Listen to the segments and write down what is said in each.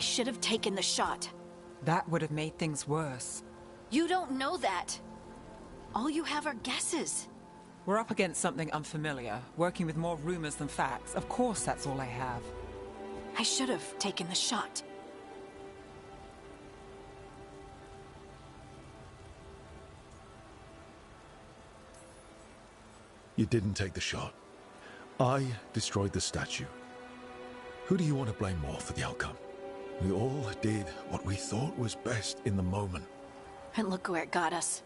should have taken the shot. That would have made things worse. You don't know that. All you have are guesses. We're up against something unfamiliar, working with more rumors than facts. Of course that's all I have. I should have taken the shot. You didn't take the shot. I destroyed the statue. Who do you want to blame more for the outcome? We all did what we thought was best in the moment. And look where it got us.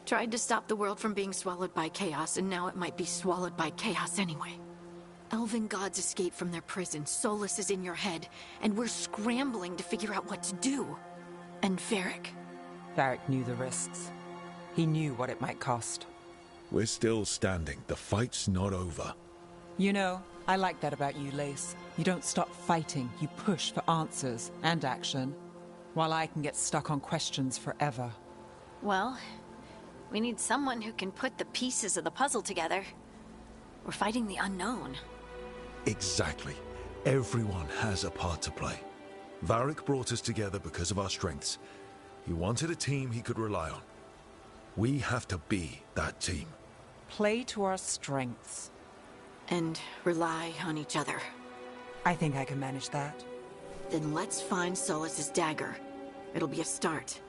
Tried to stop the world from being swallowed by chaos, and now it might be swallowed by chaos anyway. Elven gods escaped from their prison, Solus is in your head, and we're scrambling to figure out what to do. And Varric. Varric knew the risks. He knew what it might cost. We're still standing. The fight's not over. You know, I like that about you, Lace. You don't stop fighting, you push for answers and action, while I can get stuck on questions forever. Well, we need someone who can put the pieces of the puzzle together. We're fighting the unknown. Exactly. Everyone has a part to play. Varric brought us together because of our strengths. He wanted a team he could rely on. We have to be that team. Play to our strengths. And rely on each other. I think I can manage that. Then let's find Solus's dagger. It'll be a start.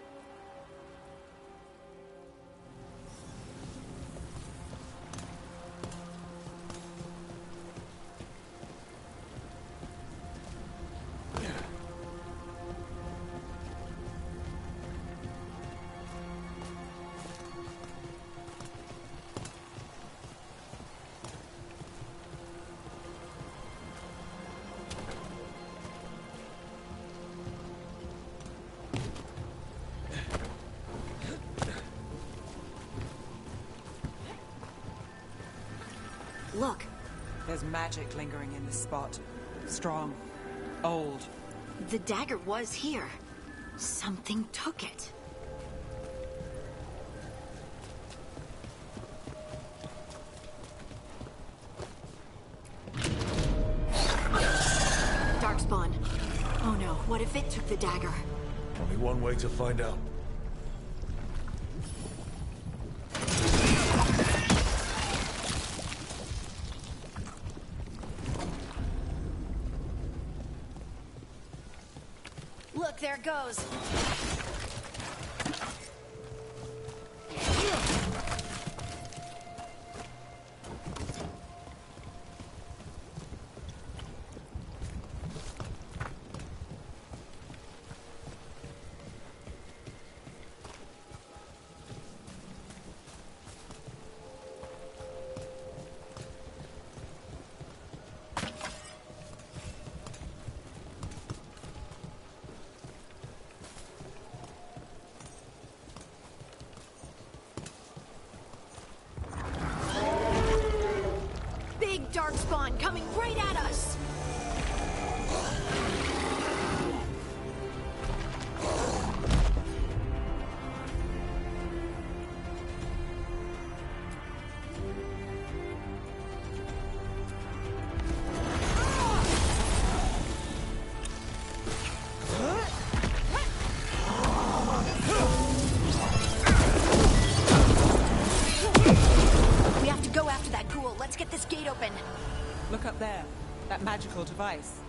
Look. There's magic lingering in this spot. Strong. Old. The dagger was here. Something took it. Darkspawn. Oh no, what if it took the dagger? Only one way to find out. Look, there it goes. Darkspawn coming right at us! We have to go after that ghoul. Let's get this gate open. Look up there. That magical device.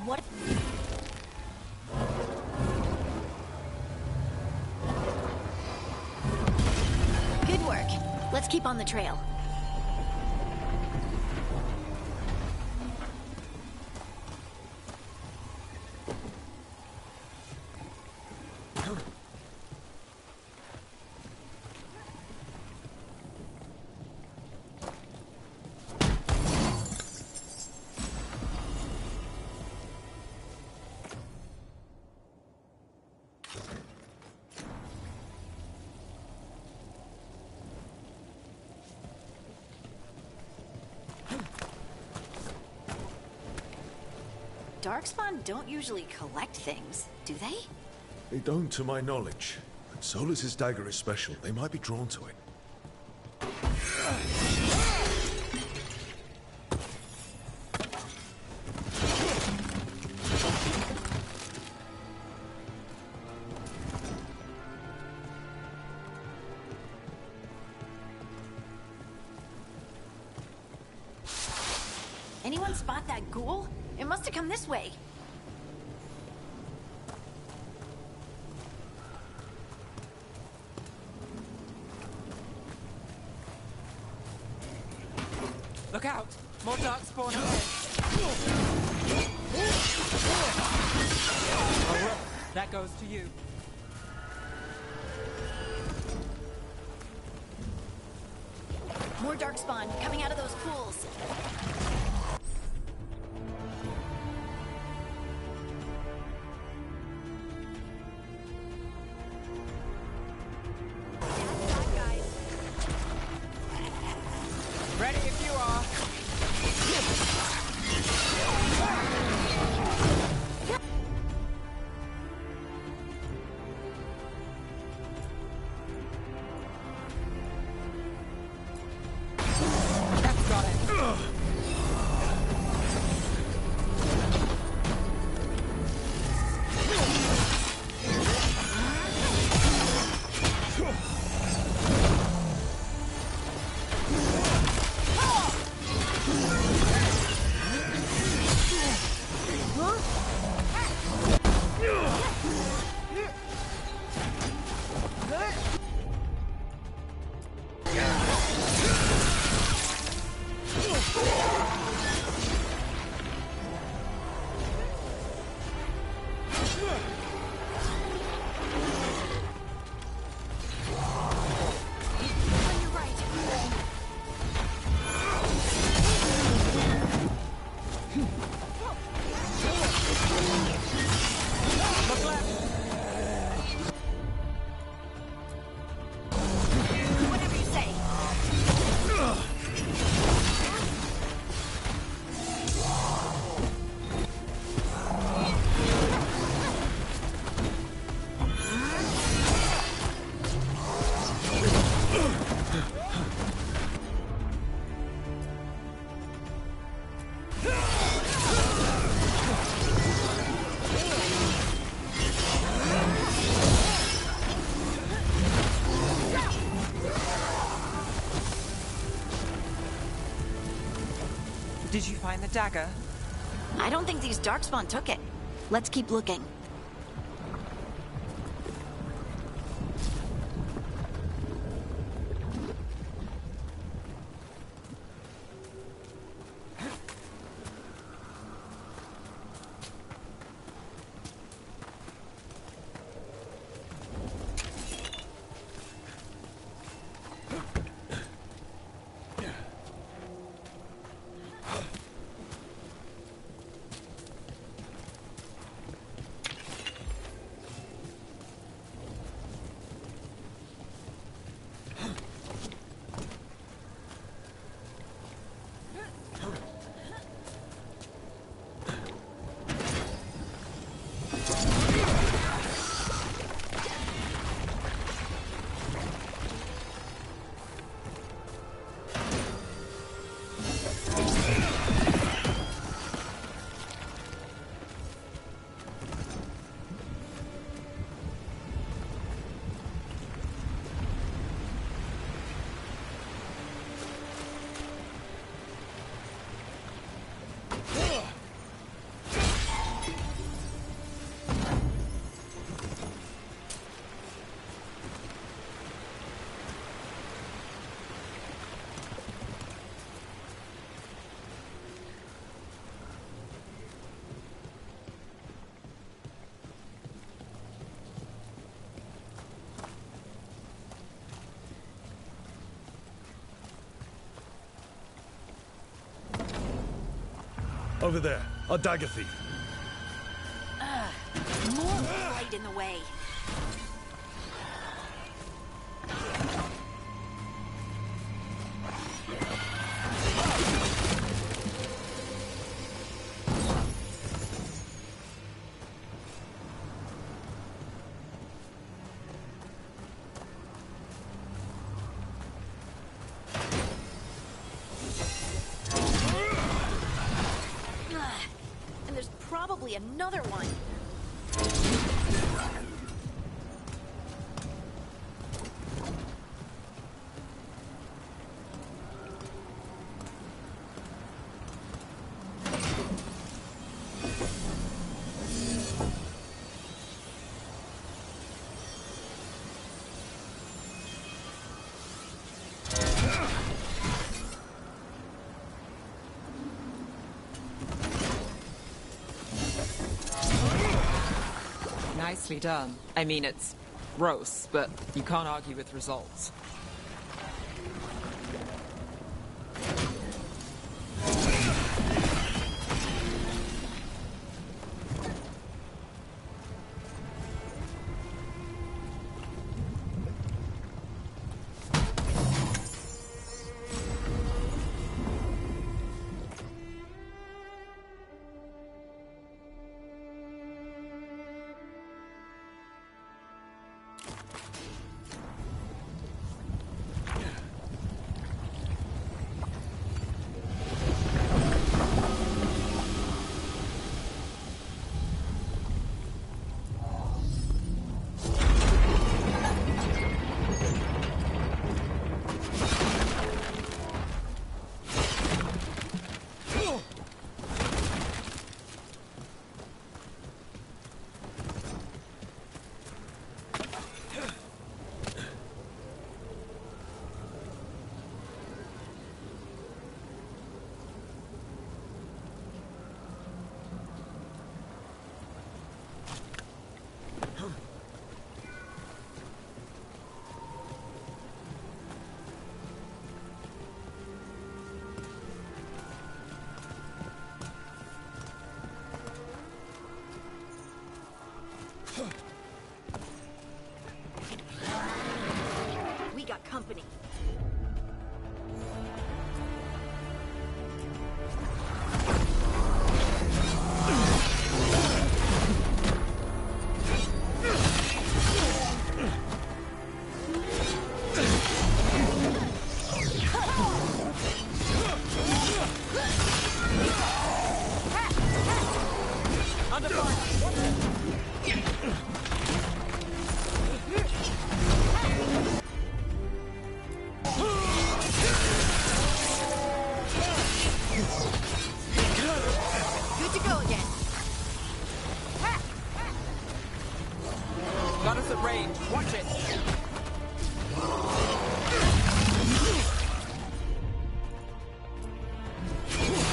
What? Good work. Let's keep on the trail. Darkspawn don't usually collect things, do they? They don't, to my knowledge. But Solus's dagger is special. They might be drawn to it. Anyone spot that ghoul? It must have come this way. Look out! More darkspawn ahead! Oh, well, that goes to you. More darkspawn coming out of those pools. Ready if you are. That's got it. Whatever you say. Did you find the dagger? I don't think these darkspawn took it. Let's keep looking. Over there, our dagger thief. More light in the way. And there's probably another one. Nicely done. I mean, it's gross, but you can't argue with results. We got company. Good to go again. Got us at range. Watch it.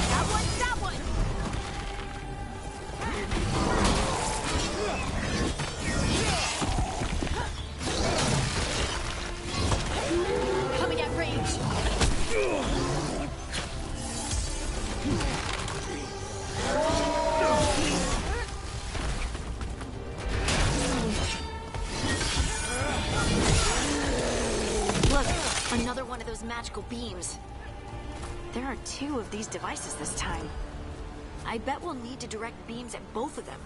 That one, that one. Coming at range. Look, another one of those magical beams. There are 2 of these devices this time. I bet we'll need to direct beams at both of them.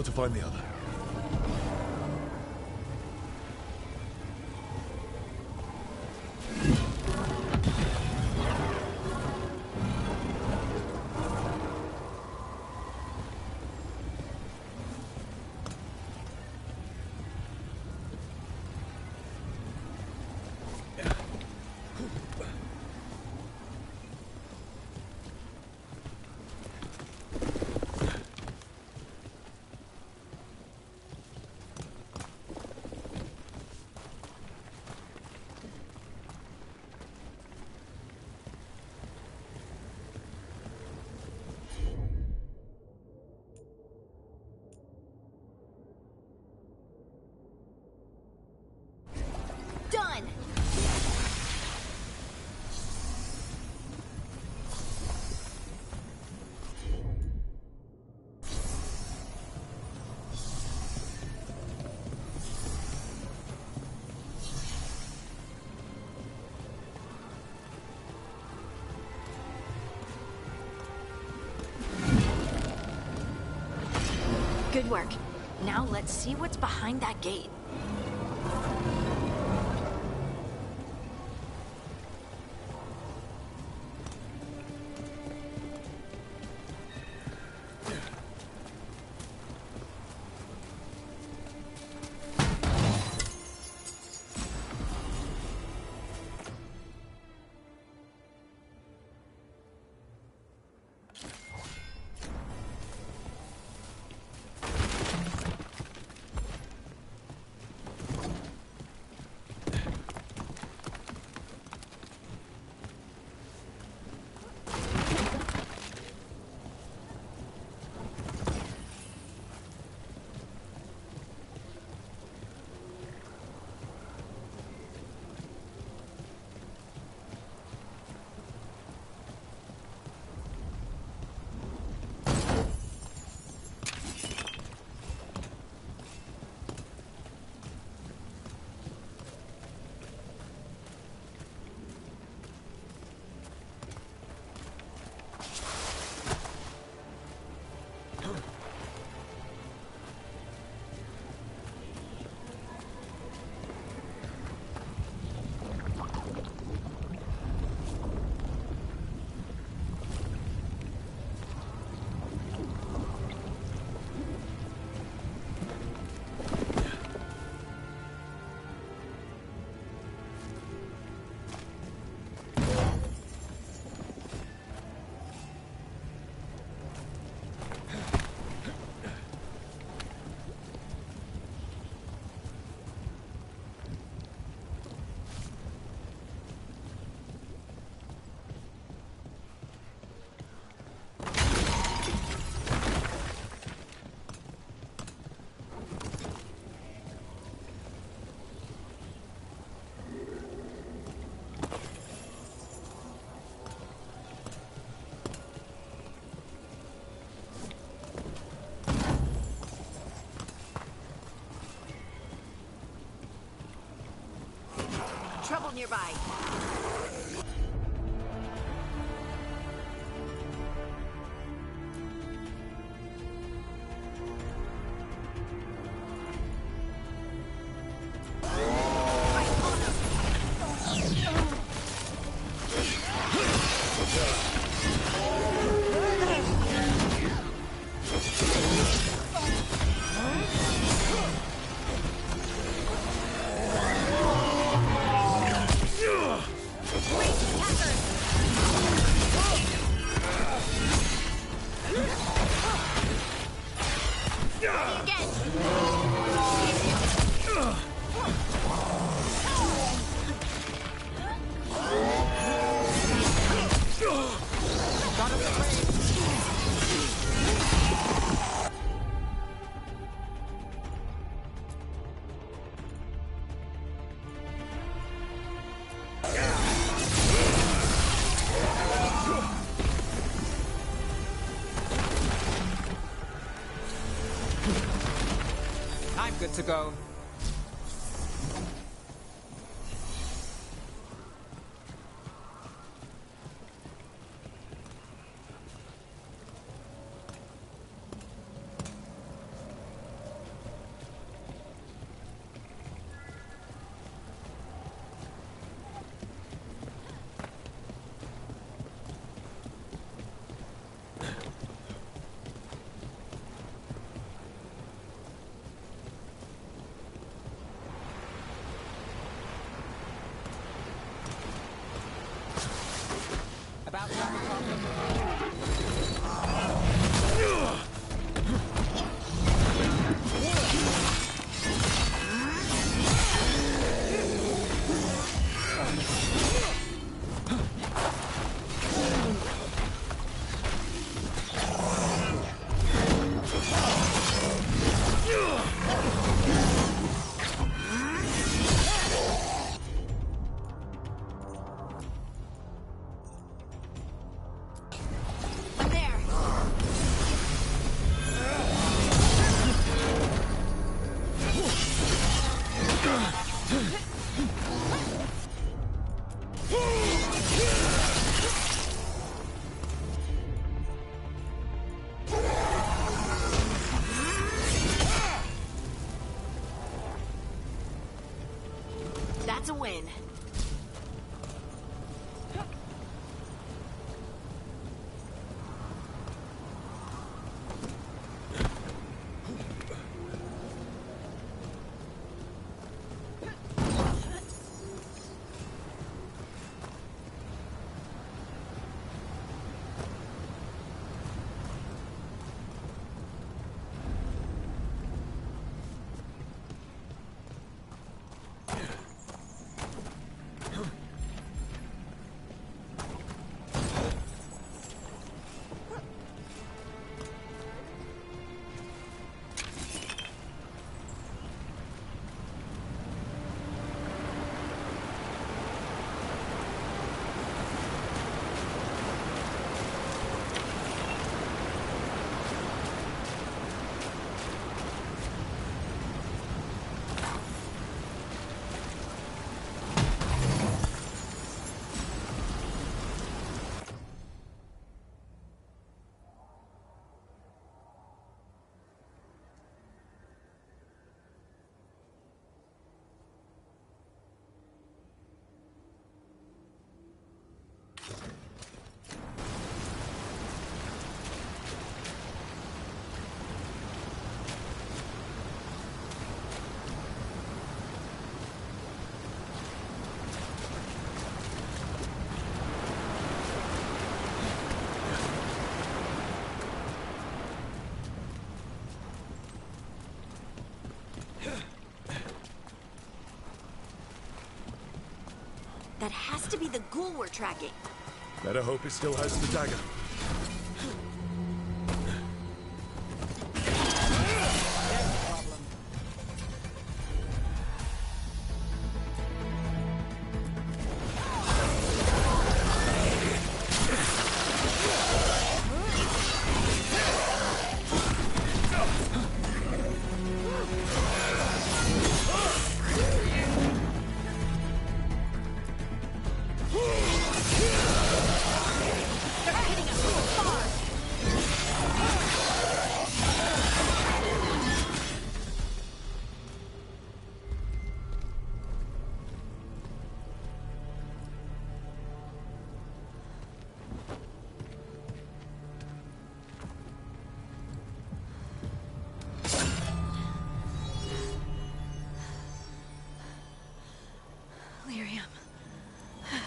Now to find the other. Done! Good work. Now let's see what's behind that gate. Trouble nearby. I'm good to go. About to have a problem. That's a win. That has to be the ghoul we're tracking. Better hope it still has the dagger.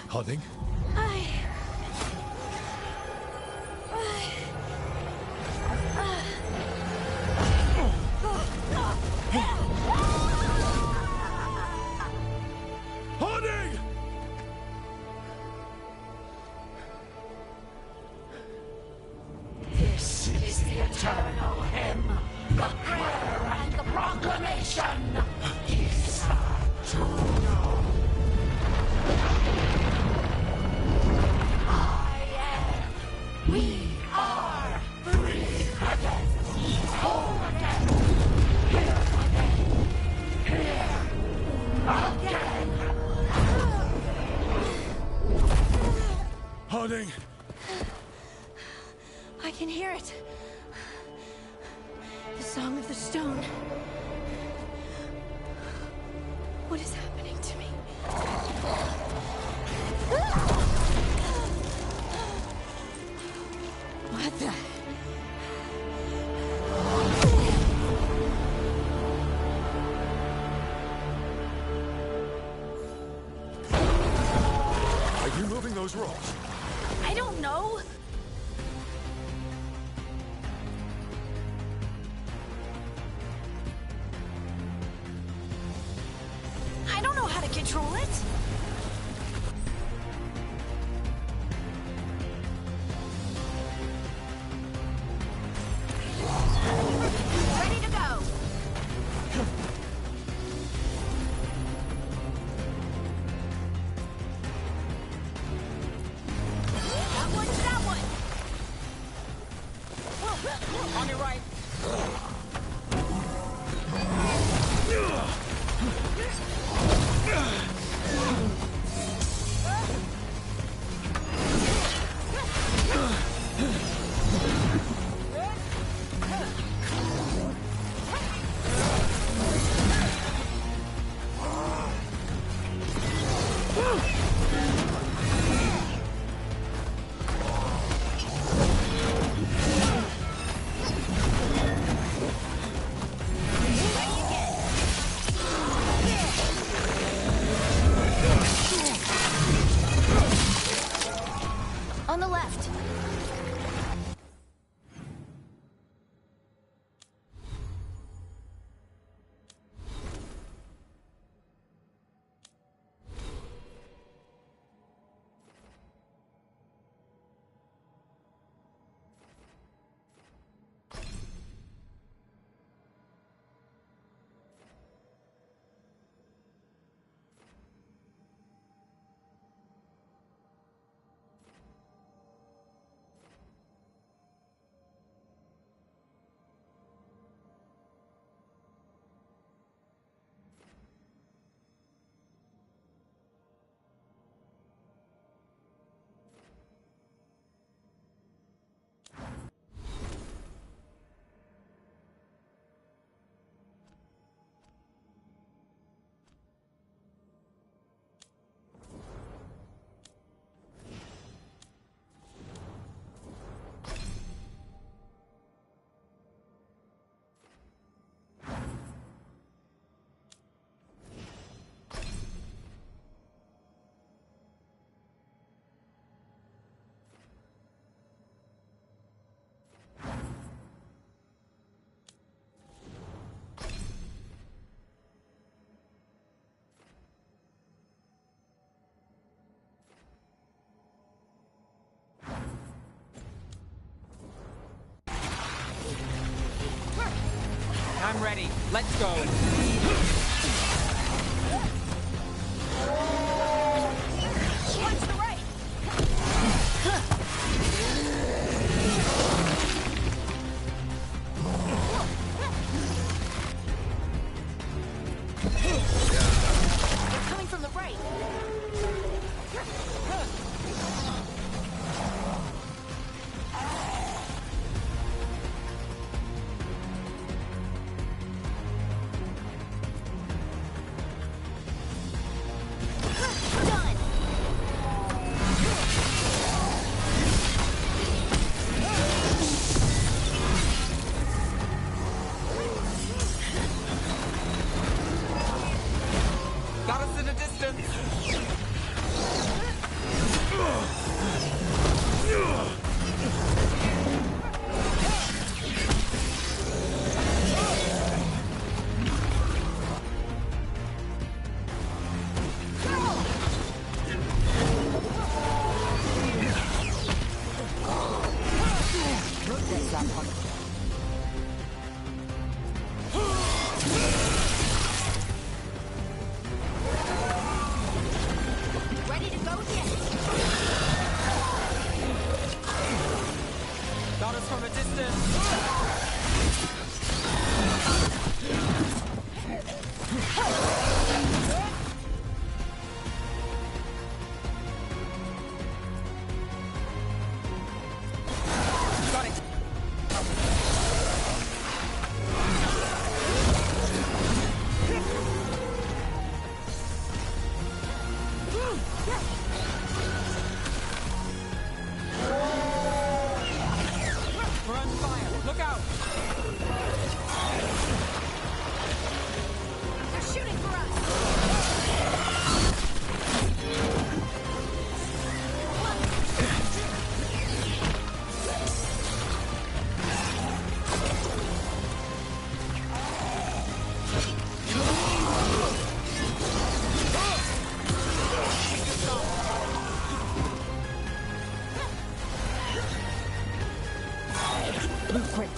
Harding? Harding! This is the eternal hymn, the prayer and the proclamation. Capítulo. We are free again, whole again, here again. Harding! I can hear it. The Song of the Stone. What is happening to me? What the... Are you moving those rocks? I I don't know. I don't know how to control it. Ready to go. That one's that one. On your right. On the left. I'm ready. Let's go. Watch the right. They're coming from the right. Done. Got us in a distance. There's that one. Ready to go again. Got us from a distance. Got it. We're on fire. Look out. They're shooting for us. Move quick.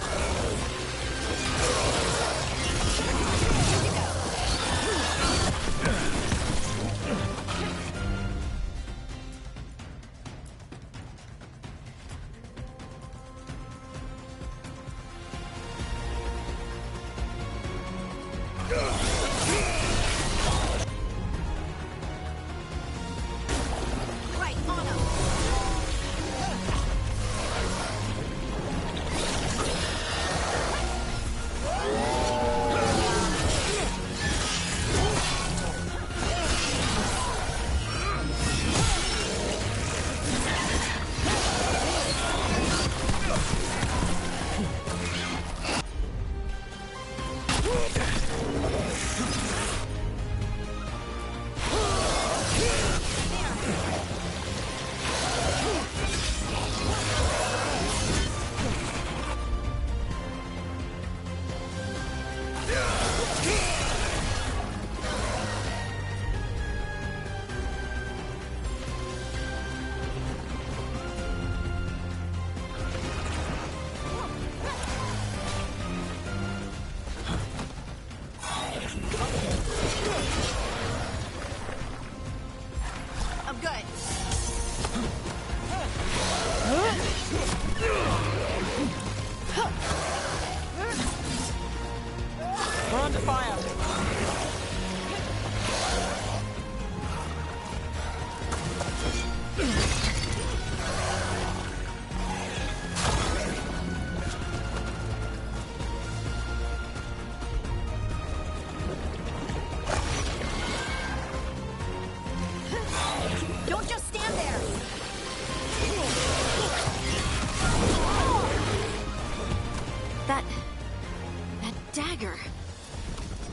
Right, on him. I'm good. We're under fire. Don't just stand there. That dagger.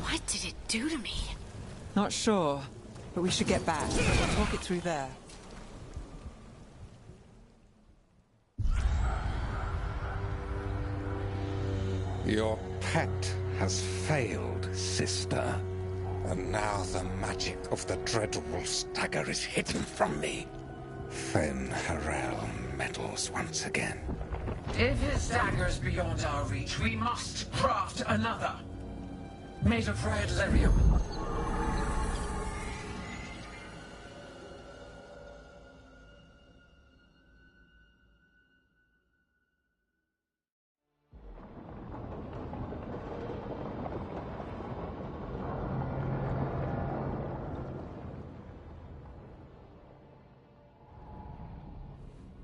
What did it do to me? Not sure, but we should get back. We'll talk it through there. Your pet has failed, sister. And now the magic of the Dread Wolf's dagger is hidden from me. Fen Harel meddles once again. If his dagger's beyond our reach, we must craft another. Made of red lyrium.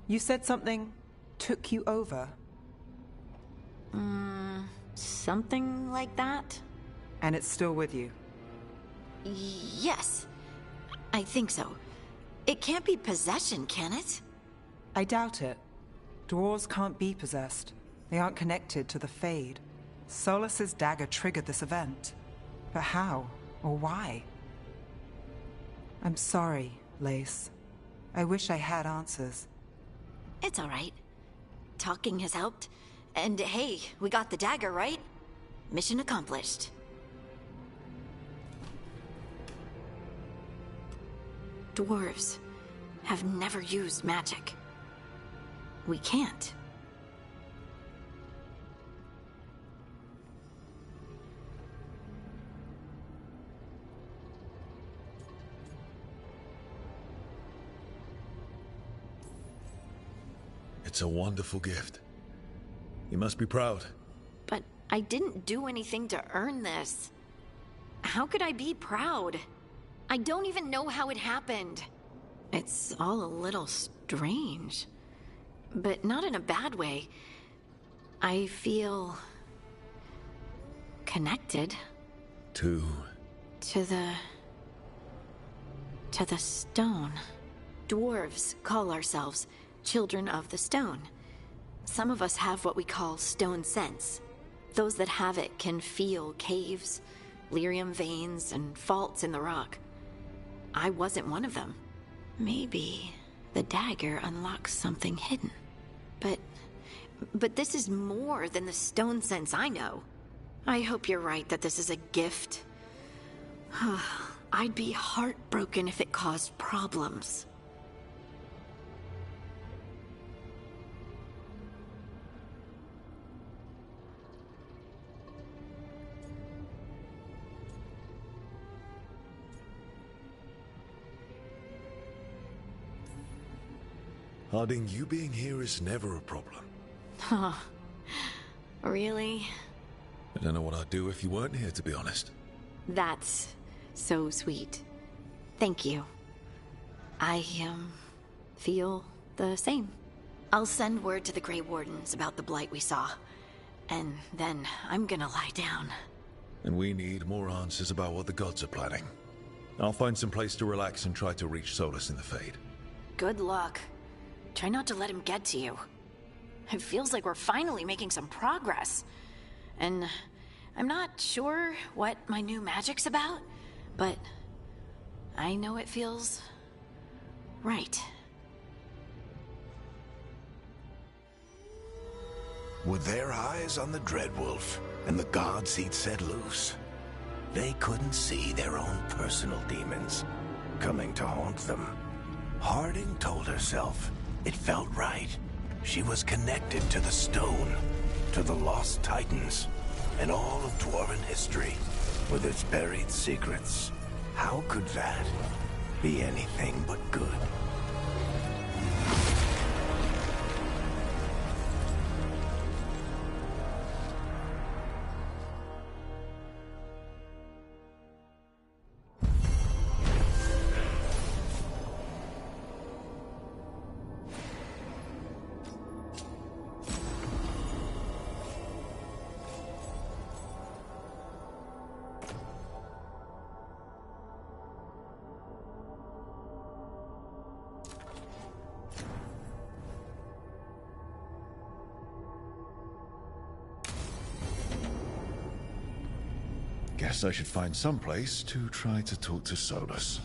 You said something took you over, Something like that? and it's still with you. Yes. I think so. It can't be possession, can it? I doubt it. Dwarves can't be possessed. They aren't connected to the Fade. Solus's dagger triggered this event. But how? Or why? I'm sorry, Lace. I wish I had answers. It's all right. Talking has helped. And hey, we got the dagger, right? Mission accomplished. Dwarves have never used magic. We can't. It's a wonderful gift. You must be proud. But I didn't do anything to earn this. How could I be proud? I don't even know how it happened. It's all a little strange. But not in a bad way. I feel connected To to the stone. Dwarves call ourselves children of the stone. Some of us have what we call stone sense. Those that have it can feel caves, lyrium veins, and faults in the rock. I wasn't one of them. Maybe the dagger unlocks something hidden. But this is more than the stone sense I know. I hope you're right that this is a gift. I'd be heartbroken if it caused problems. Harding, you being here is never a problem. Huh. Really? I don't know what I'd do if you weren't here, to be honest. That's so sweet. Thank you. I, feel the same. I'll send word to the Grey Wardens about the blight we saw. And then I'm gonna lie down. And we need more answers about what the gods are planning. I'll find some place to relax and try to reach Solus in the Fade. Good luck. Try not to let him get to you. It feels like we're finally making some progress. And I'm not sure what my new magic's about, but I know it feels right. With their eyes on the Dreadwolf and the gods he'd set loose, they couldn't see their own personal demons coming to haunt them. Harding told herself it felt right. She was connected to the stone, to the lost titans, and all of Dwarven history, with its buried secrets. How could that be anything but good? Guess I should find some place to try to talk to Solus.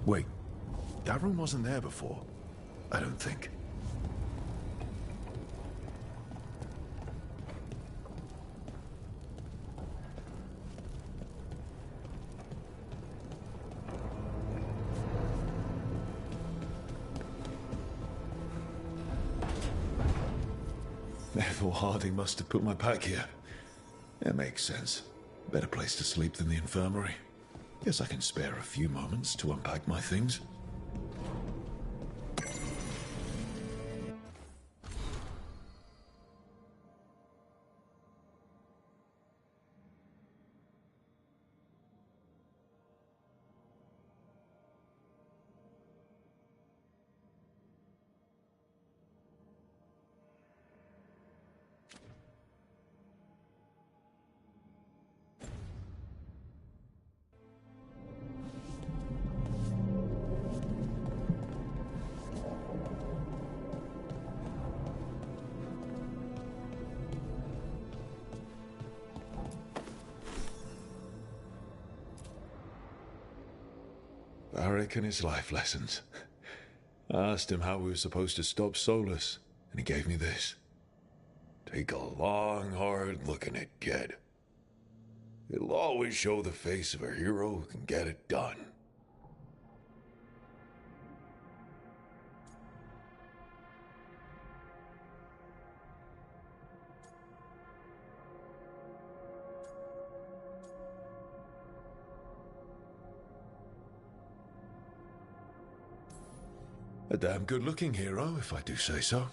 Wait, that room wasn't there before. I don't think. Therefore, Harding must have put my pack here. It makes sense. Better place to sleep than the infirmary. Guess I can spare a few moments to unpack my things. Varric and his life lessons. I asked him how we were supposed to stop Solus, and he gave me this. Take a long, hard look at it, kid. It'll always show the face of a hero who can get it done. A damn good-looking hero, if I do say so.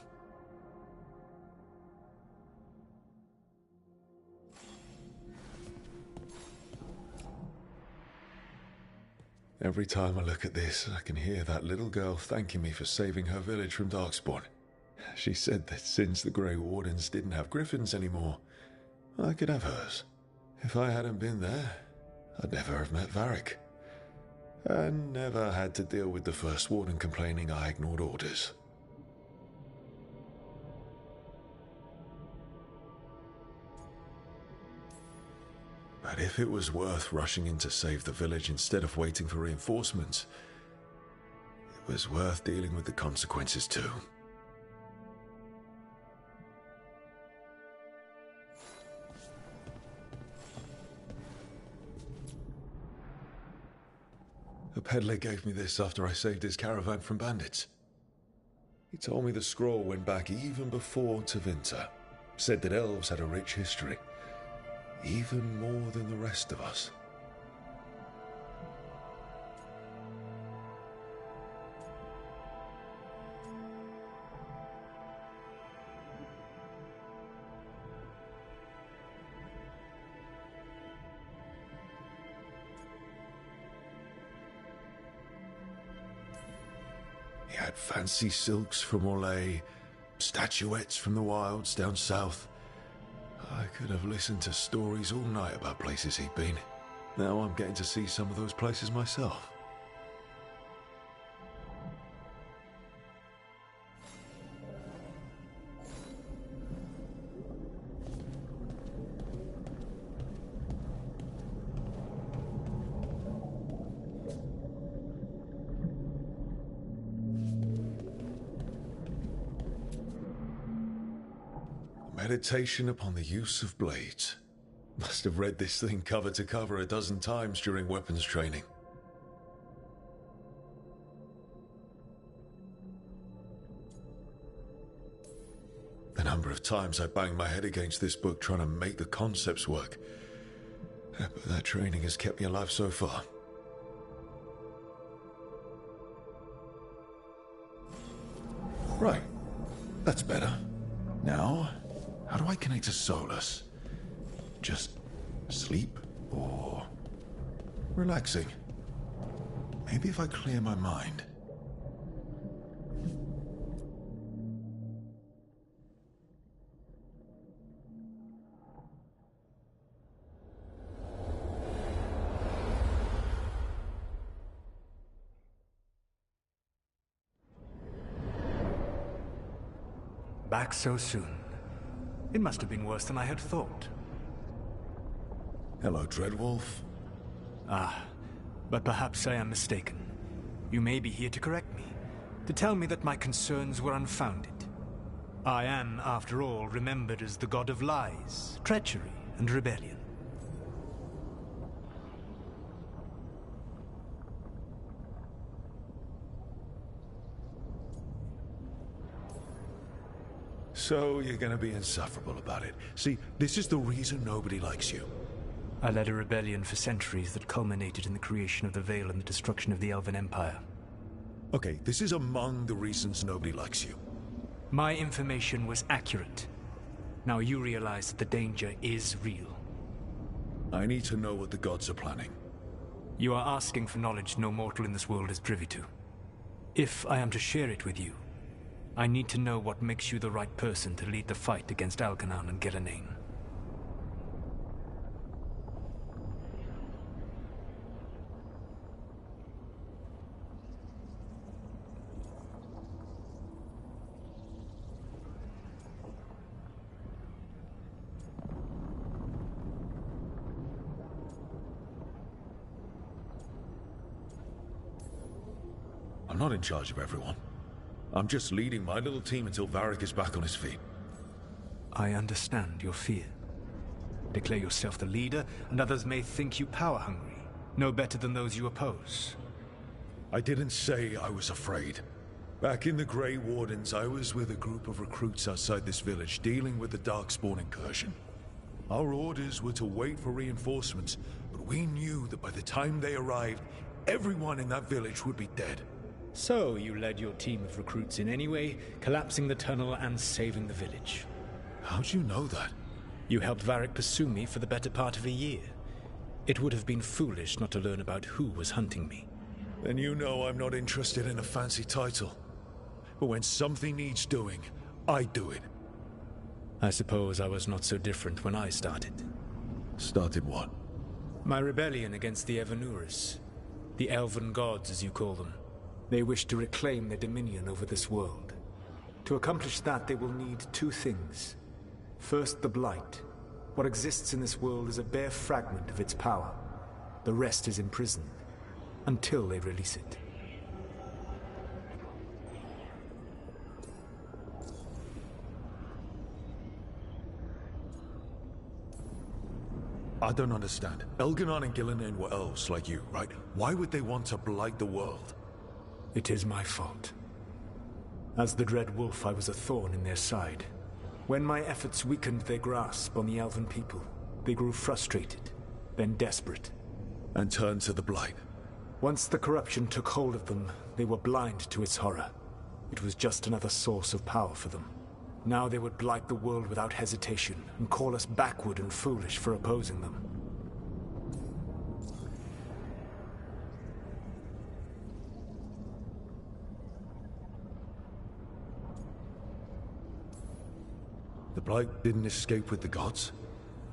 Every time I look at this, I can hear that little girl thanking me for saving her village from Darkspawn. She said that since the Grey Wardens didn't have griffins anymore, I could have hers. If I hadn't been there, I'd never have met Varric. And never had to deal with the First Warden complaining I ignored orders. But if it was worth rushing in to save the village instead of waiting for reinforcements, it was worth dealing with the consequences too. A peddler gave me this after I saved his caravan from bandits. He told me the scroll went back even before Tevinter. Said that elves had a rich history, even more than the rest of us. He had fancy silks from Orlais, statuettes from the wilds down south. I could have listened to stories all night about places he'd been. Now I'm getting to see some of those places myself. Meditation upon the use of blades. Must have read this thing cover to cover a dozen times during weapons training. The number of times I banged my head against this book trying to make the concepts work. But that training has kept me alive so far. Right. That's better. Now, how do I connect to Solus? Just sleep or relaxing? Maybe if I clear my mind. Back so soon. It must have been worse than I had thought. Hello, Dreadwolf. Ah, but perhaps I am mistaken. You may be here to correct me, to tell me that my concerns were unfounded. I am, after all, remembered as the god of lies, treachery, and rebellion. So you're gonna be insufferable about it. See, this is the reason nobody likes you. I led a rebellion for centuries that culminated in the creation of the Veil and the destruction of the Elven Empire. Okay, this is among the reasons nobody likes you. My information was accurate. Now you realize that the danger is real. I need to know what the gods are planning. You are asking for knowledge no mortal in this world is privy to. If I am to share it with you, I need to know what makes you the right person to lead the fight against Algernon and Gillenane. I'm not in charge of everyone. I'm just leading my little team until Varric is back on his feet. I understand your fear. Declare yourself the leader, and others may think you power-hungry, no better than those you oppose. I didn't say I was afraid. Back in the Grey Wardens, I was with a group of recruits outside this village, dealing with the Darkspawn incursion. Our orders were to wait for reinforcements, but we knew that by the time they arrived, everyone in that village would be dead. So you led your team of recruits in any way, collapsing the tunnel and saving the village. How'd you know that? You helped Varric pursue me for the better part of a year. It would have been foolish not to learn about who was hunting me. Then you know I'm not interested in a fancy title. But when something needs doing, I do it. I suppose I was not so different when I started. Started what? My rebellion against the Evanuris. The Elven gods, as you call them. They wish to reclaim their dominion over this world. To accomplish that, they will need two things. First, the Blight. What exists in this world is a bare fragment of its power. The rest is imprisoned, until they release it. I don't understand. Elgernon and Gillenane were elves like you, right? Why would they want to blight the world? It is my fault. As the Dread Wolf, I was a thorn in their side. When my efforts weakened their grasp on the Elven people, they grew frustrated, then desperate. And turned to the Blight. Once the corruption took hold of them, they were blind to its horror. It was just another source of power for them. Now they would blight the world without hesitation, and call us backward and foolish for opposing them. The Blight didn't escape with the gods?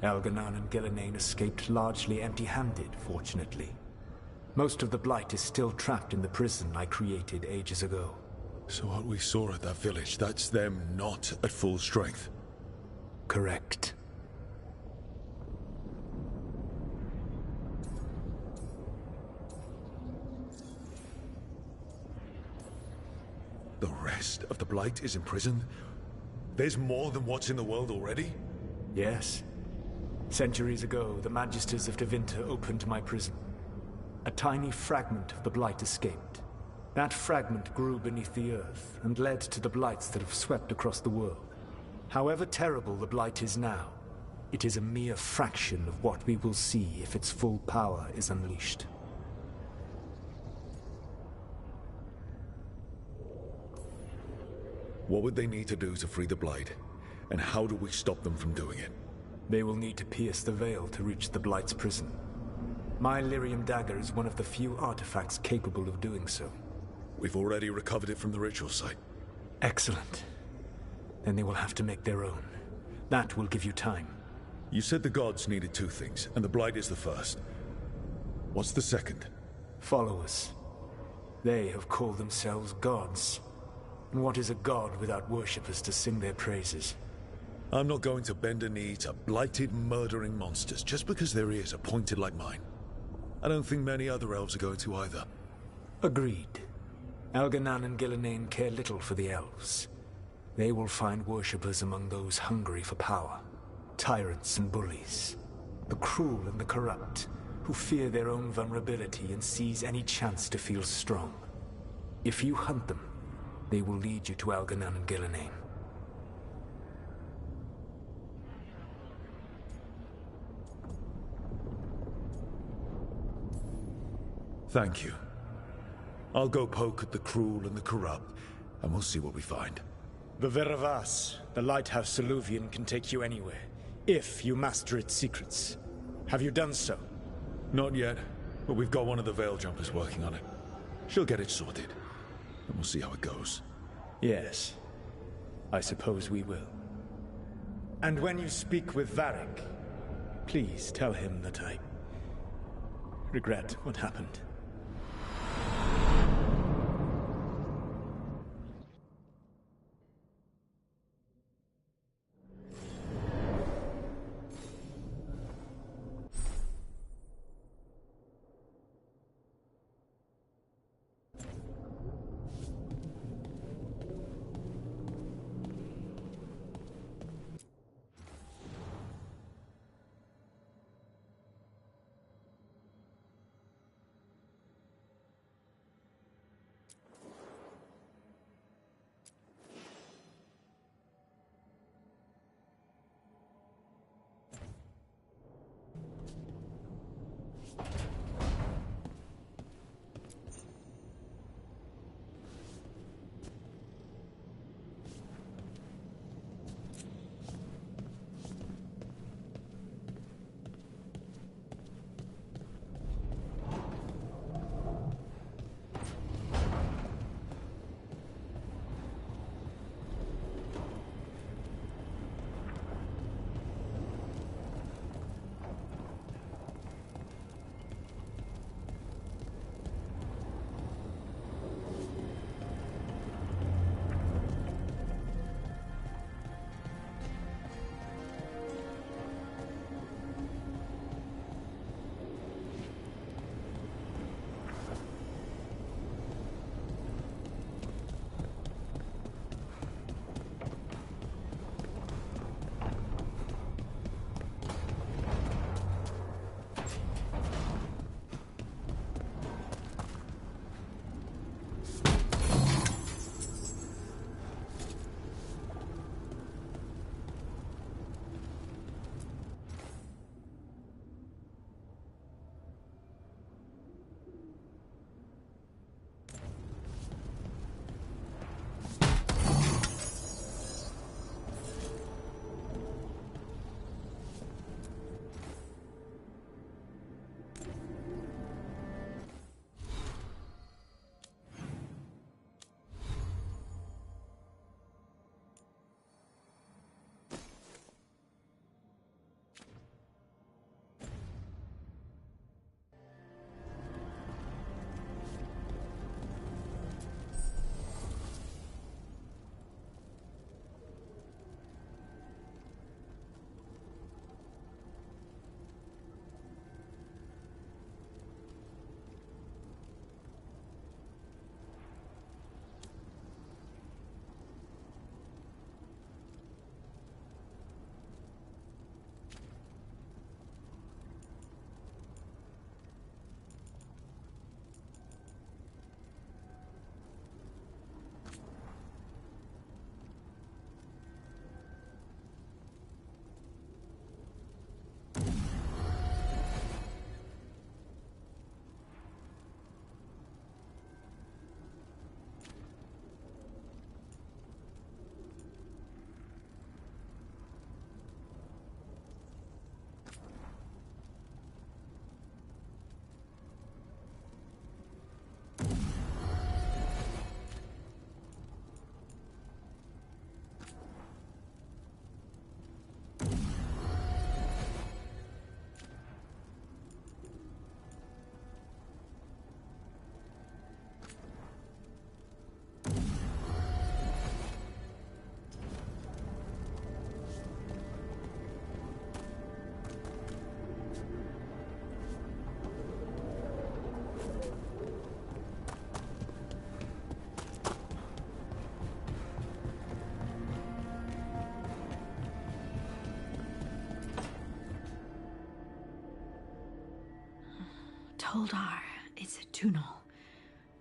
Algernon and Gillenane escaped largely empty-handed, fortunately. Most of the Blight is still trapped in the prison I created ages ago. So what we saw at that village, that's them not at full strength? Correct. The rest of the Blight is imprisoned? There's more than what's in the world already? Yes. Centuries ago, the Magisters of Tevinter opened my prison. A tiny fragment of the Blight escaped. That fragment grew beneath the earth and led to the Blights that have swept across the world. However terrible the Blight is now, it is a mere fraction of what we will see if its full power is unleashed. What would they need to do to free the Blight? And how do we stop them from doing it? They will need to pierce the veil to reach the Blight's prison. My Lyrium dagger is one of the few artifacts capable of doing so. We've already recovered it from the ritual site. Excellent. Then they will have to make their own. That will give you time. You said the gods needed two things, and the Blight is the first. What's the second? Followers. They have called themselves gods. And what is a god without worshippers to sing their praises? I'm not going to bend a knee to blighted, murdering monsters just because their ears are pointed like mine. I don't think many other elves are going to either. Agreed. Elganan and Gillenane care little for the elves. They will find worshippers among those hungry for power. Tyrants and bullies. The cruel and the corrupt, who fear their own vulnerability and seize any chance to feel strong. If you hunt them, they will lead you to Elganan and Gillenane. Thank you. I'll go poke at the cruel and the corrupt, and we'll see what we find. The Veravas, the lighthouse Soluvian, can take you anywhere, if you master its secrets. Have you done so? Not yet, but we've got one of the Veil Jumpers working on it. She'll get it sorted, and we'll see how it goes. Yes. I suppose we will. And when you speak with Varric, please tell him that I regret what happened. Toldar, it's a Tunal.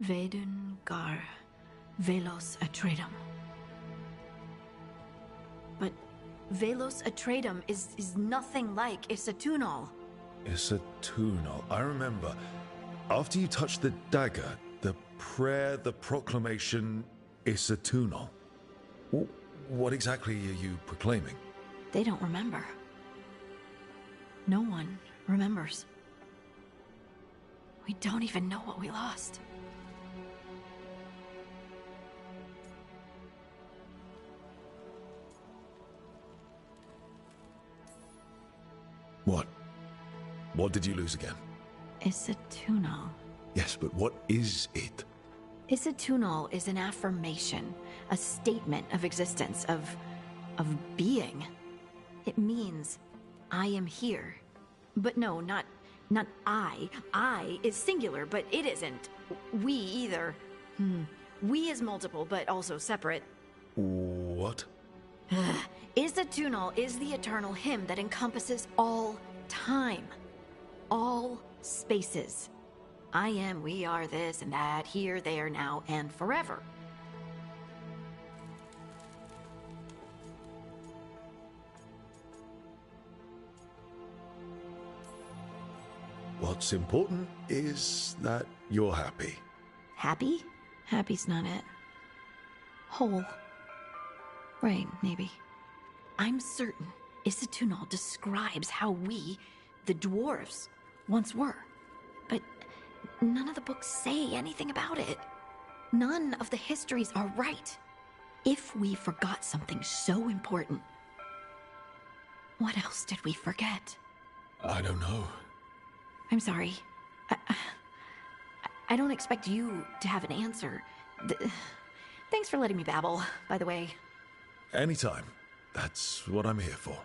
Vedun gar velos atredum. But velos atredum is nothing like Isatunal. Isatunal. I remember. After you touched the dagger, the prayer, the proclamation, Isatunal. What exactly are you proclaiming? They don't remember. No one remembers. We don't even know what we lost. What? What did you lose again? Isatunal. Yes, but what is it? Isatunal is an affirmation, a statement of existence, of being. It means, I am here. But no, not I. I is singular, but it isn't. We either. We is multiple, but also separate. What? Isatunal is the eternal hymn that encompasses all time. All spaces. I am, we are, this and that, here, there, now, and forever. What's important is that you're happy. Happy? Happy's not it. Whole. Right, maybe. I'm certain Isatunal describes how we, the dwarves, once were. But none of the books say anything about it. None of the histories are right. If we forgot something so important, what else did we forget? I don't know. I'm sorry. I don't expect you to have an answer. Thanks for letting me babble, by the way. Anytime. That's what I'm here for.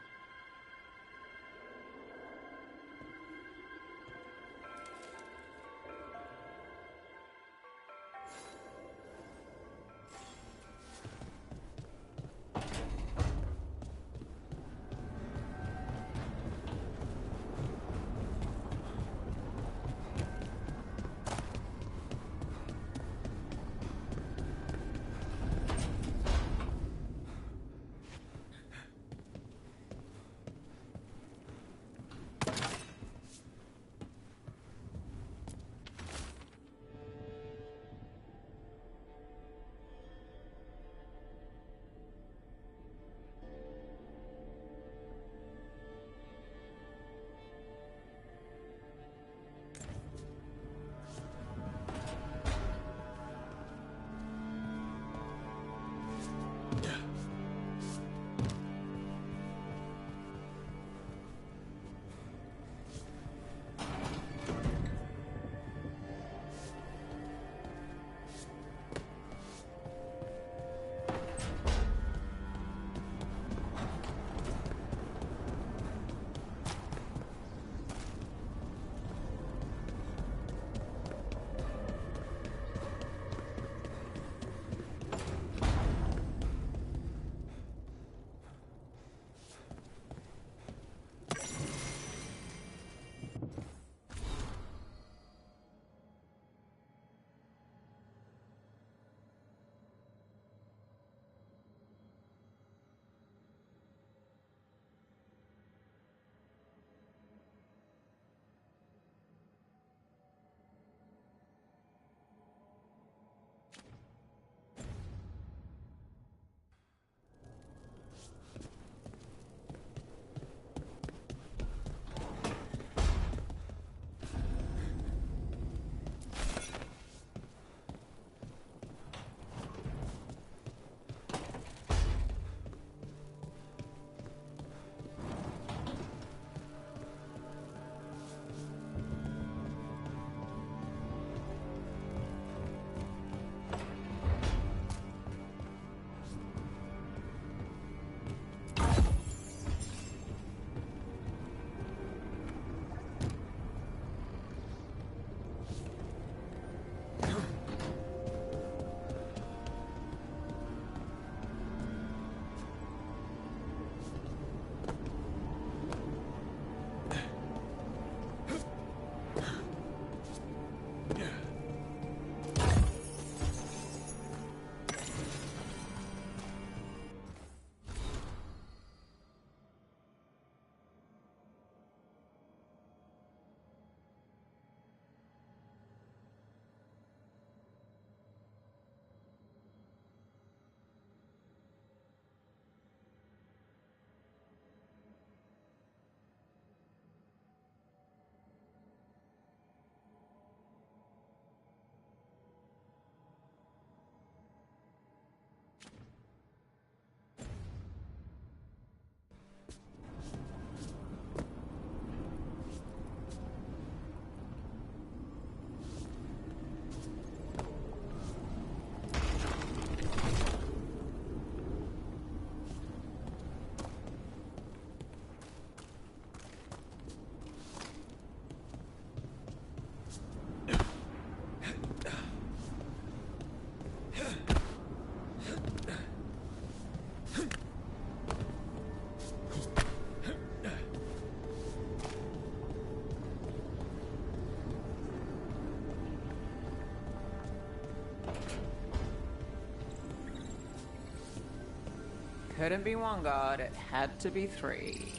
couldn't be one god, it had to be three.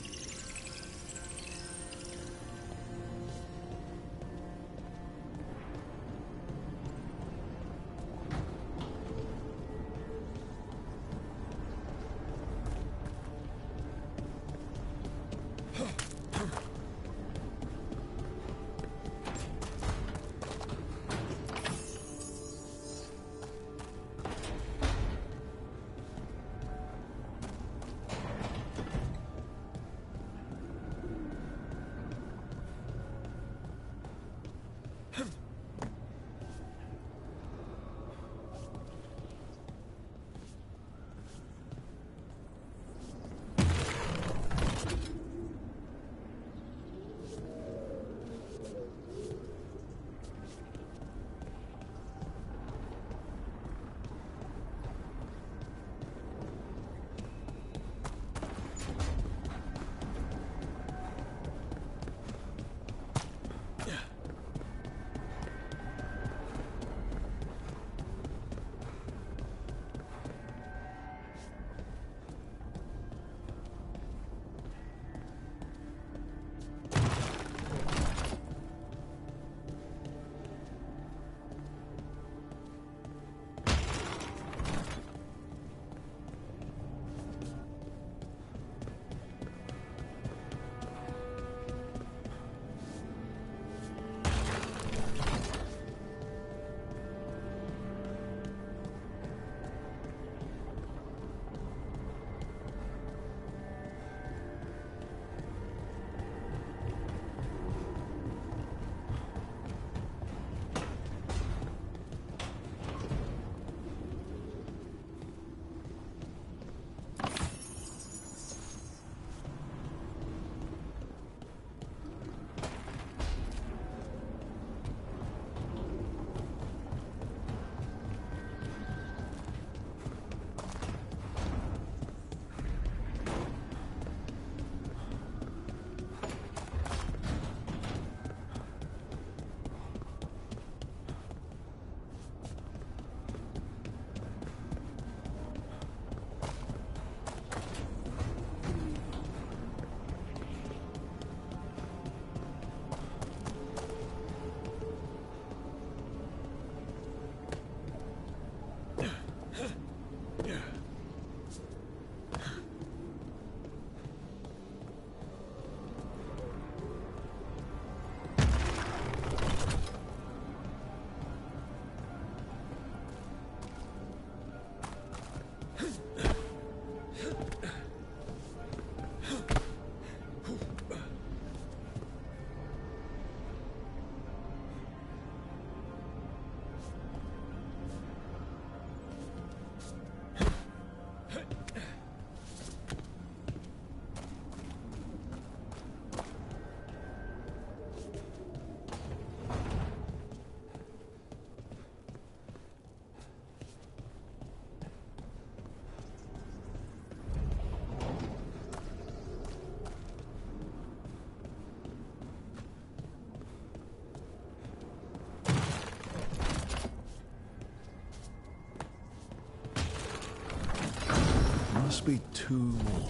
Must be two more.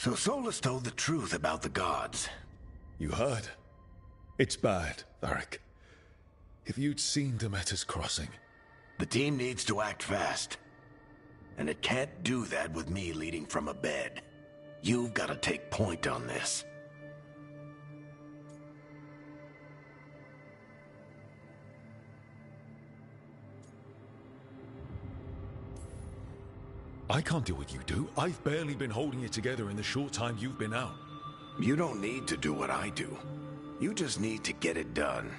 So Solus told the truth about the gods. You heard? It's bad, Varric. If you'd seen Demeter's crossing... The team needs to act fast. And it can't do that with me leading from a bed. You've got to take point on this. I can't do what you do. I've barely been holding it together in the short time you've been out. You don't need to do what I do. You just need to get it done.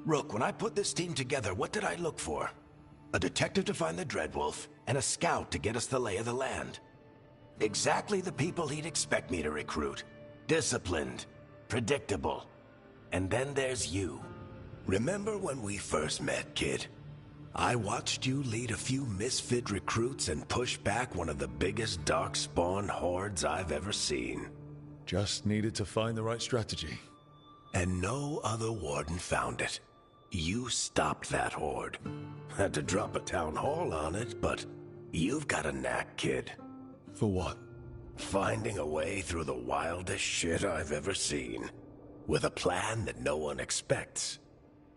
Rook, when I put this team together, what did I look for? A detective to find the Dreadwolf, and a scout to get us the lay of the land. Exactly the people he'd expect me to recruit. Disciplined, predictable. And then there's you. Remember when we first met, kid? I watched you lead a few misfit recruits and push back one of the biggest darkspawn hordes I've ever seen. Just needed to find the right strategy. And no other warden found it. You stopped that horde. Had to drop a town hall on it, but you've got a knack, kid. For what? Finding a way through the wildest shit I've ever seen. With a plan that no one expects.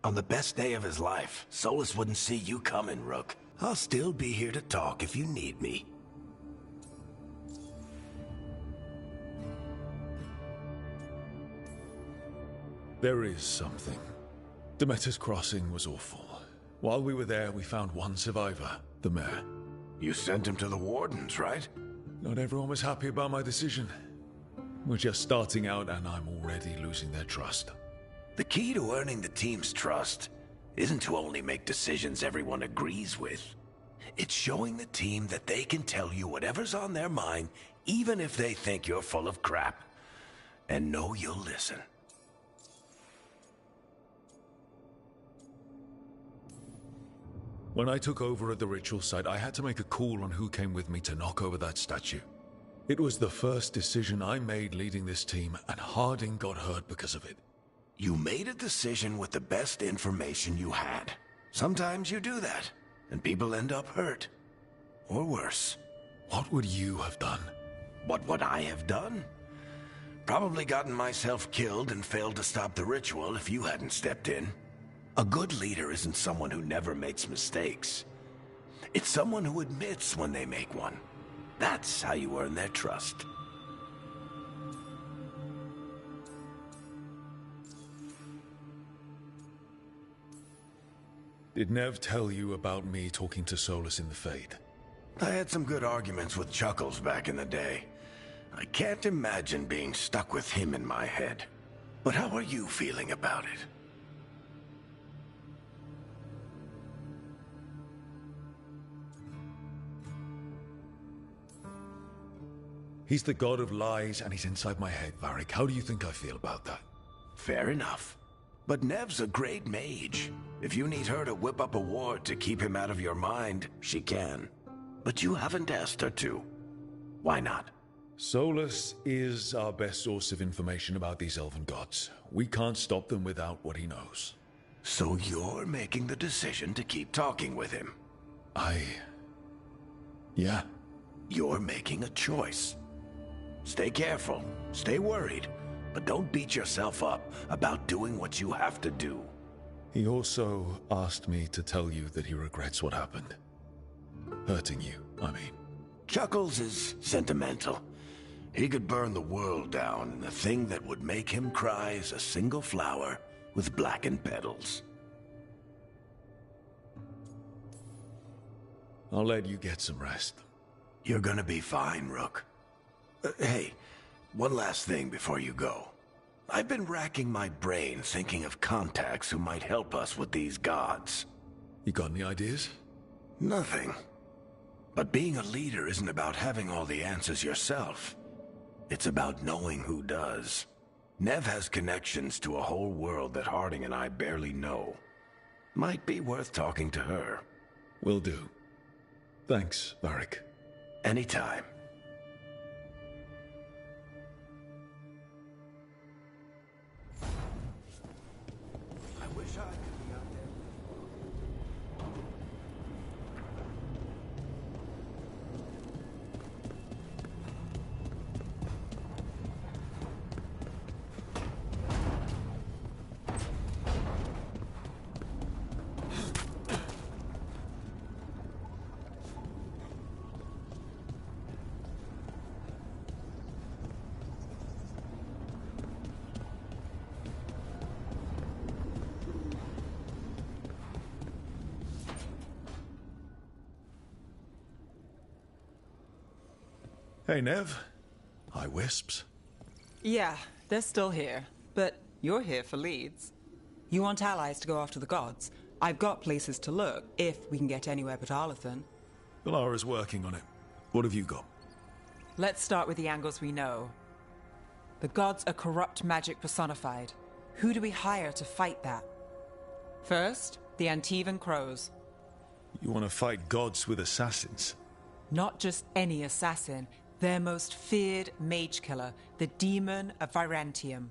On the best day of his life, Solus wouldn't see you coming, Rook. I'll still be here to talk if you need me. There is something. Demeter's crossing was awful. While we were there, we found one survivor, the mayor. You sent him to the wardens, right? Not everyone was happy about my decision. We're just starting out and I'm already losing their trust. The key to earning the team's trust isn't to only make decisions everyone agrees with. It's showing the team that they can tell you whatever's on their mind, even if they think you're full of crap. And know you'll listen. When I took over at the ritual site, I had to make a call on who came with me to knock over that statue. It was the first decision I made leading this team, and Harding got hurt because of it. You made a decision with the best information you had. Sometimes you do that, and people end up hurt. Or worse. What would you have done? What would I have done? Probably gotten myself killed and failed to stop the ritual if you hadn't stepped in. A good leader isn't someone who never makes mistakes. It's someone who admits when they make one. That's how you earn their trust. Did Nev tell you about me talking to Solus in the Fade? I had some good arguments with Chuckles back in the day. I can't imagine being stuck with him in my head. But how are you feeling about it? He's the god of lies, and he's inside my head, Varric. How do you think I feel about that? Fair enough. But Nev's a great mage. If you need her to whip up a ward to keep him out of your mind, she can. But you haven't asked her to. Why not? Solus is our best source of information about these elven gods. We can't stop them without what he knows. So you're making the decision to keep talking with him? Yeah. You're making a choice. Stay careful, stay worried, but don't beat yourself up about doing what you have to do. He also asked me to tell you that he regrets what happened. Hurting you, I mean. Chuckles is sentimental. He could burn the world down, and the thing that would make him cry is a single flower with blackened petals. I'll let you get some rest. You're gonna be fine, Rook. Hey, one last thing before you go. I've been racking my brain thinking of contacts who might help us with these gods. You got any ideas? Nothing. But being a leader isn't about having all the answers yourself. It's about knowing who does. Nev has connections to a whole world that Harding and I barely know. Might be worth talking to her. Will do. Thanks, Varric. Anytime. I wish I could be out there. Hey, Nev. Hi, Wisps. Yeah, they're still here. But you're here for leads. You want allies to go after the gods? I've got places to look, if we can get anywhere but Arlathan. Valara's working on it. What have you got? Let's start with the angles we know. The gods are corrupt magic personified. Who do we hire to fight that? First, the Antivan Crows. You want to fight gods with assassins? Not just any assassin, their most feared mage killer, the Demon of Virantium.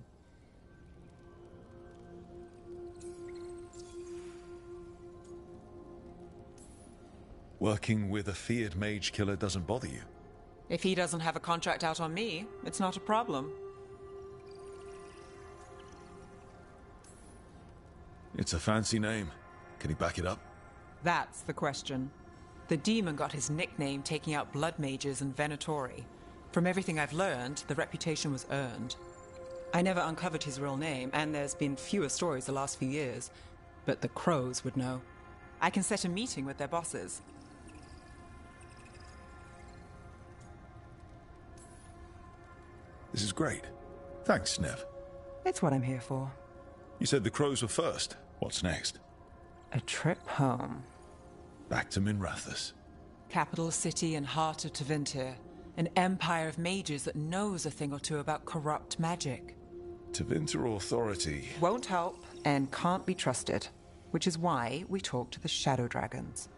Working with a feared mage killer doesn't bother you? If he doesn't have a contract out on me, it's not a problem. It's a fancy name. Can he back it up? That's the question. The demon got his nickname taking out blood mages and Venatori. From everything I've learned, the reputation was earned. I never uncovered his real name, and there's been fewer stories the last few years. But the Crows would know. I can set a meeting with their bosses. This is great. Thanks, Nev. It's what I'm here for. You said the Crows were first. What's next? A trip home. Back to Minrathous. Capital city and heart of Tevinter. An empire of mages that knows a thing or two about corrupt magic. Tevinter Authority. Won't help and can't be trusted. Which is why we talk to the Shadow Dragons.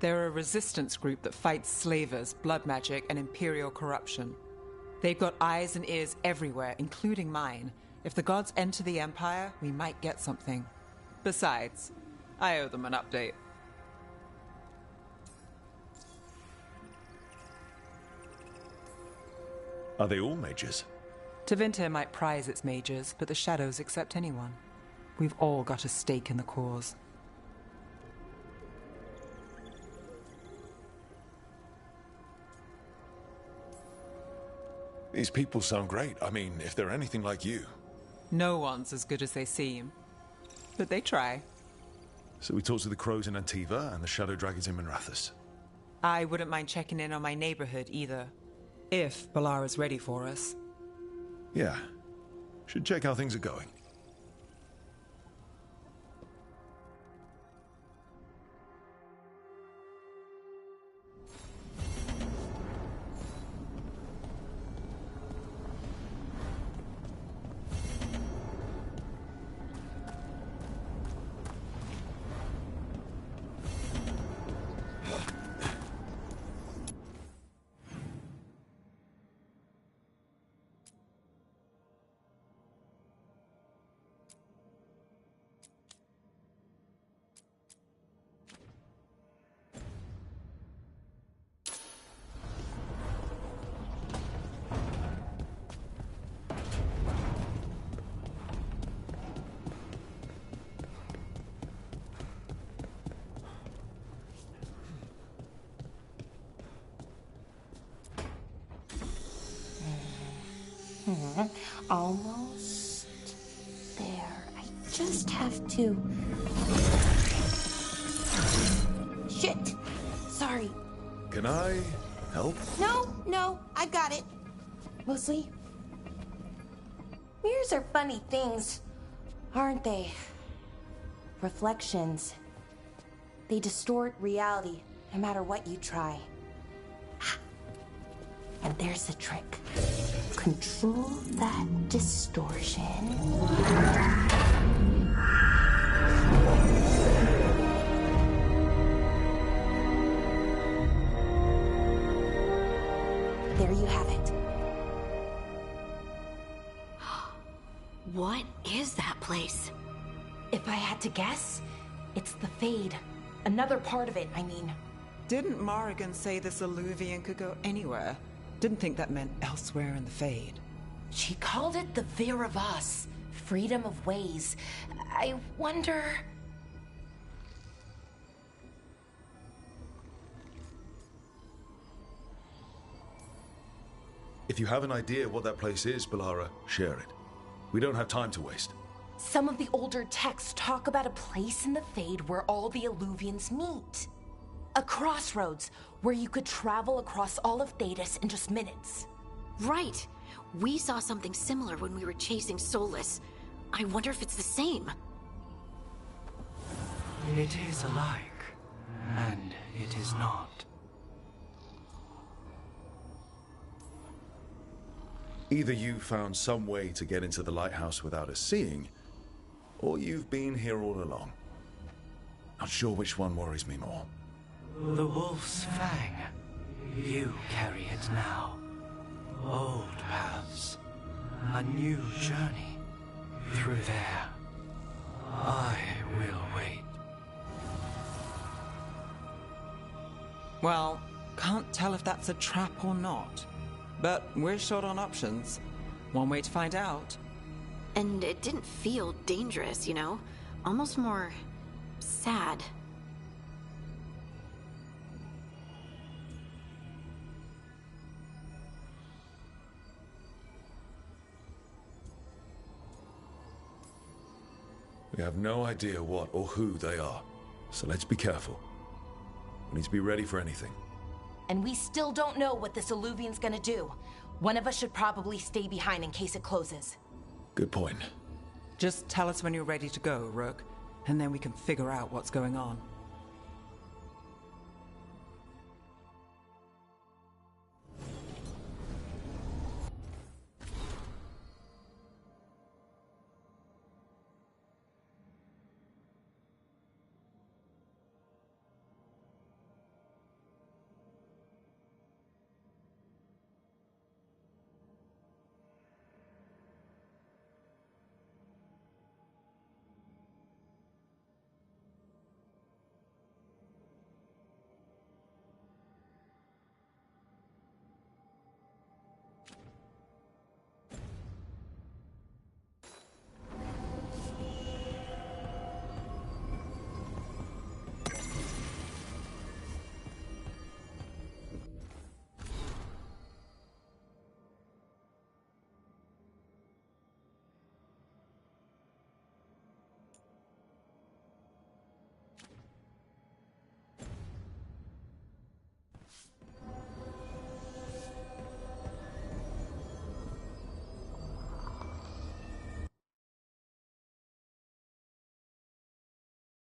They're a resistance group that fights slavers, blood magic, and imperial corruption. They've got eyes and ears everywhere, including mine. If the gods enter the Empire, we might get something. Besides, I owe them an update. Are they all mages? Tevinter might prize its mages, but the Shadows accept anyone. We've all got a stake in the cause. These people sound great. I mean, if they're anything like you. No one's as good as they seem. But they try. So we talked to the Crows in Antiva and the Shadow Dragons in Minrathous. I wouldn't mind checking in on my neighborhood either. If Balara's ready for us. Yeah. Should check how things are going. Almost there. I just have to... Shit! Sorry. Can I help? No, I got it. Mostly. Mirrors are funny things, aren't they? Reflections. They distort reality, no matter what you try. And there's the trick. Control that distortion. There you have it. What is that place? If I had to guess, it's the Fade. Another part of it, I mean. Didn't Morrigan say this Alluvian could go anywhere? Didn't think that meant elsewhere in the Fade. She called it the Vir of Us, freedom of ways. I wonder... If you have an idea what that place is, Balara, share it. We don't have time to waste. Some of the older texts talk about a place in the Fade where all the Alluvians meet. A crossroads where you could travel across all of Thedas in just minutes. Right. We saw something similar when we were chasing Solus. I wonder if it's the same. It is alike, and it is not. Either you found some way to get into the lighthouse without us seeing, or you've been here all along. Not sure which one worries me more. The Wolf's Fang. You carry it now. Old paths. A new journey. Through there. I will wait. Well, can't tell if that's a trap or not. But we're short on options. One way to find out. And it didn't feel dangerous, you know? Almost more sad. We have no idea what or who they are, so let's be careful. We need to be ready for anything. And we still don't know what this Illuvian's gonna do. One of us should probably stay behind in case it closes. Good point. Just tell us when you're ready to go, Rook, and then we can figure out what's going on.